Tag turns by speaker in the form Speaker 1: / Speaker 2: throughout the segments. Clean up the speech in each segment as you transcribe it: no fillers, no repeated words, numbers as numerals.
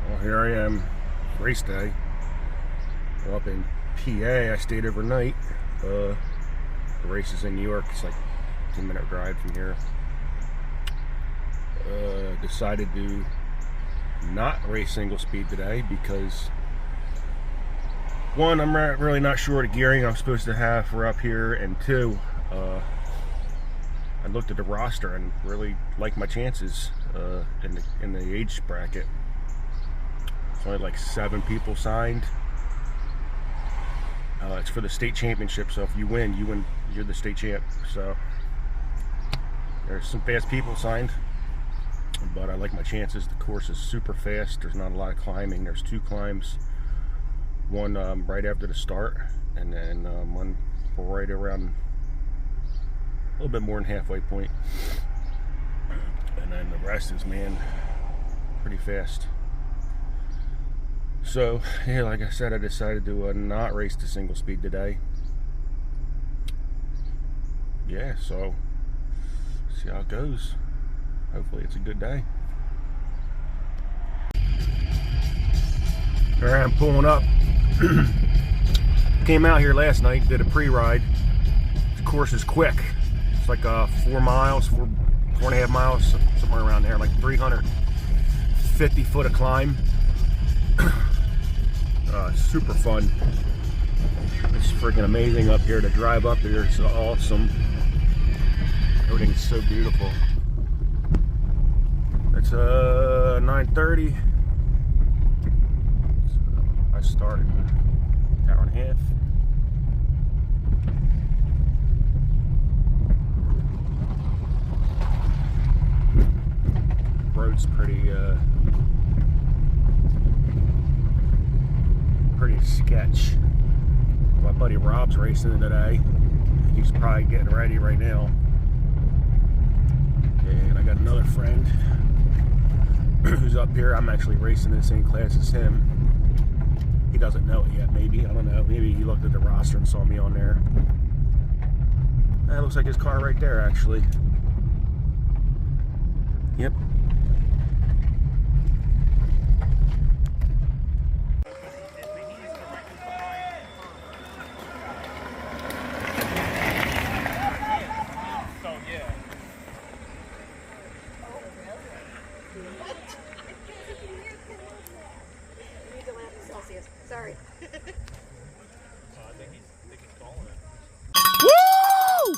Speaker 1: Well, here I am, race day. We're up in PA. I stayed overnight. The race is in New York. It's like a 10-minute drive from here. Decided to not race single speed today because one, I'm really not sure what gearing I'm supposed to have for up here, and two, I looked at the roster and really like my chances in the age bracket. There's only like 7 people signed. It's for the state championship, so if you win, you're the state champ. So there's some fast people signed, but I like my chances. The course is super fast. There's not a lot of climbing. There's 2 climbs, one right after the start, and then one right around a little bit more than halfway point, and then the rest is, man, pretty fast. So yeah, like I said, I decided to not race the single speed today. Yeah, so see how it goes. Hopefully it's a good day. Here I am pulling up. Came out here last night, did a pre-ride. The course is quick. It's like 4 miles, 4.5 miles, somewhere around there, like 350 foot of climb. Super fun. It's freaking amazing up here. To drive up here is awesome. Everything's so beautiful. It's 9:30. So I started an hour and a half. Road's pretty sketch. My buddy Rob's racing today. He's probably getting ready right now. And I got another friend who's up here. I'm actually racing in the same class as him. He doesn't know it yet, maybe. I don't know. Maybe he looked at the roster and saw me on there. That looks like his car right there, actually. Yep.
Speaker 2: Sorry.
Speaker 3: I think he's calling it.
Speaker 1: Woo!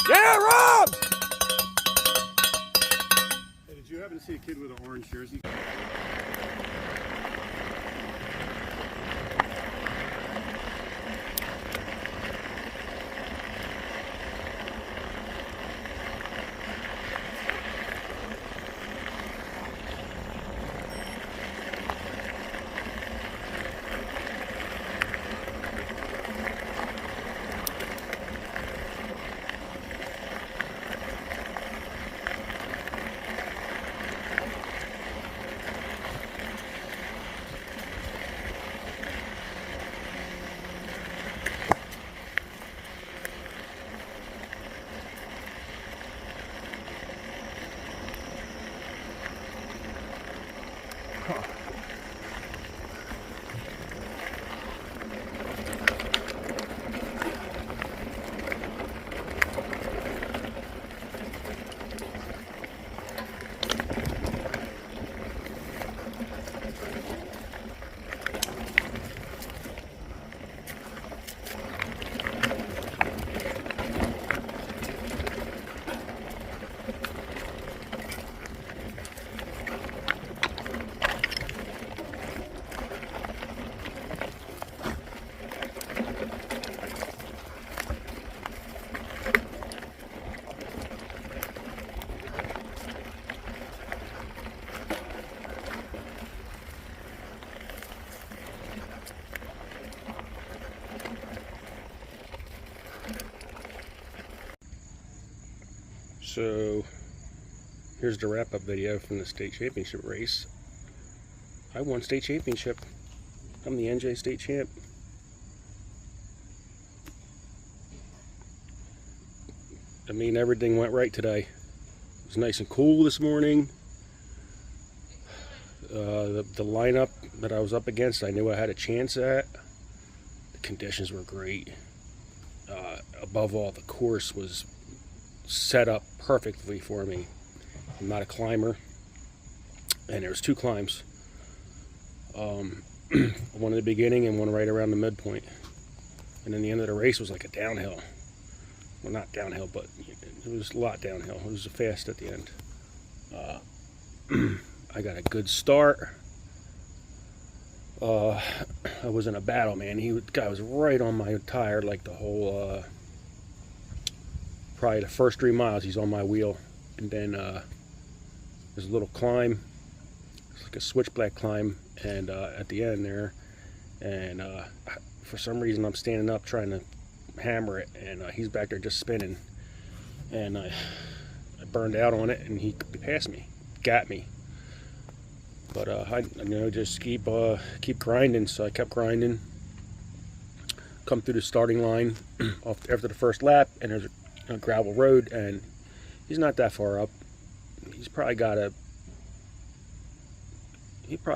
Speaker 1: Yeah, Rob!
Speaker 4: Hey, did you happen to see a kid with an orange jersey?
Speaker 1: So here's the wrap-up video from the state championship race. I won state championship. I'm the NJ state champ. I mean, everything went right today. It was nice and cool this morning. The lineup that I was up against, I knew I had a chance at. The conditions were great. Above all, the course was set up perfectly for me. I'm not a climber, and there was 2 climbs. One in the beginning and one right around the midpoint. And then the end of the race was like a downhill. Well, not downhill, but it was a lot downhill. It was fast at the end. I got a good start. I was in a battle, man. Guy was right on my tire, like the whole, probably the first 3 miles. He's on my wheel, and then there's a little climb. It's like a switchback climb, and at the end there, and for some reason I'm standing up trying to hammer it, and he's back there just spinning, and I burned out on it, and he passed me, got me. But I just keep grinding. So I kept grinding. Come through the starting line after the first lap, and there's a gravel road, and he's not that far up. He probably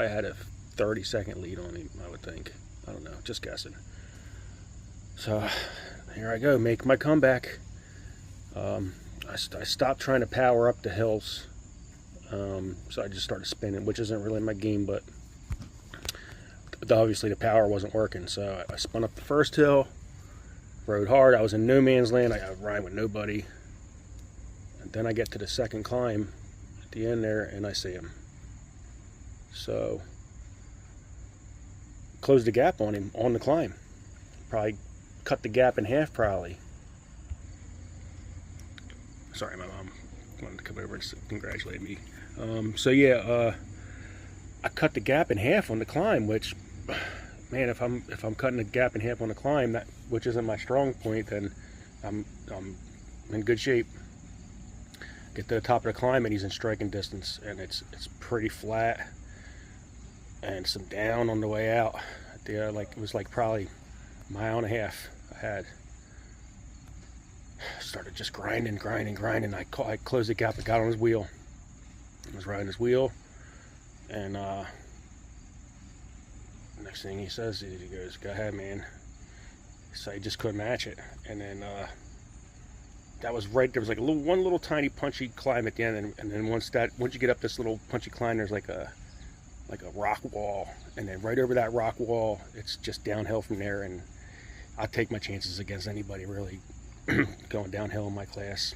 Speaker 1: had a 30-second lead on him, I would think. I don't know, just guessing. So here I go, make my comeback. I stopped trying to power up the hills. So I just started spinning, which isn't really my game, but obviously the power wasn't working. So I spun up the first hill, rode hard. I was in no man's land. I got riding with nobody. And then I get to the second climb at the end there, and I see him. So closed the gap on him on the climb. Probably cut the gap in half, probably. Sorry, my mom wanted to come over and congratulate me. So yeah, I cut the gap in half on the climb, which, man, if I'm cutting the gap in half on the climb, which isn't my strong point, then I'm in good shape. Get to the top of the climb, and he's in striking distance, and it's pretty flat, and some down on the way out. There, like, it was like probably a mile and a half I had. Started just grinding. I closed the gap and got on his wheel. I was riding his wheel, and next thing he says, he goes, "Go ahead, man." So he just couldn't match it, and then that was right. There was like one little tiny punchy climb at the end, and then once you get up this little punchy climb, there's like a rock wall, and then right over that rock wall, it's just downhill from there. And I take my chances against anybody really going downhill in my class.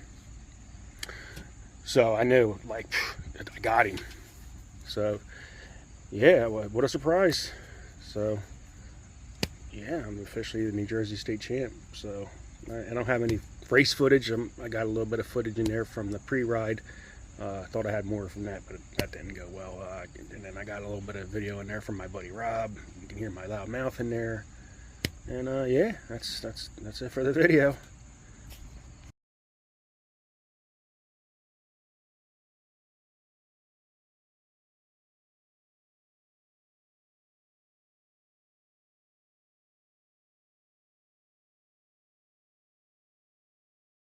Speaker 1: So I knew, like, I got him. So yeah, what a surprise. So yeah, I'm officially the New Jersey State Champ. So I don't have any race footage. I got a little bit of footage in there from the pre-ride. I thought I had more from that, but that didn't go well. And then I got a little bit of video in there from my buddy Rob. You can hear my loud mouth in there. And yeah, that's it for the video.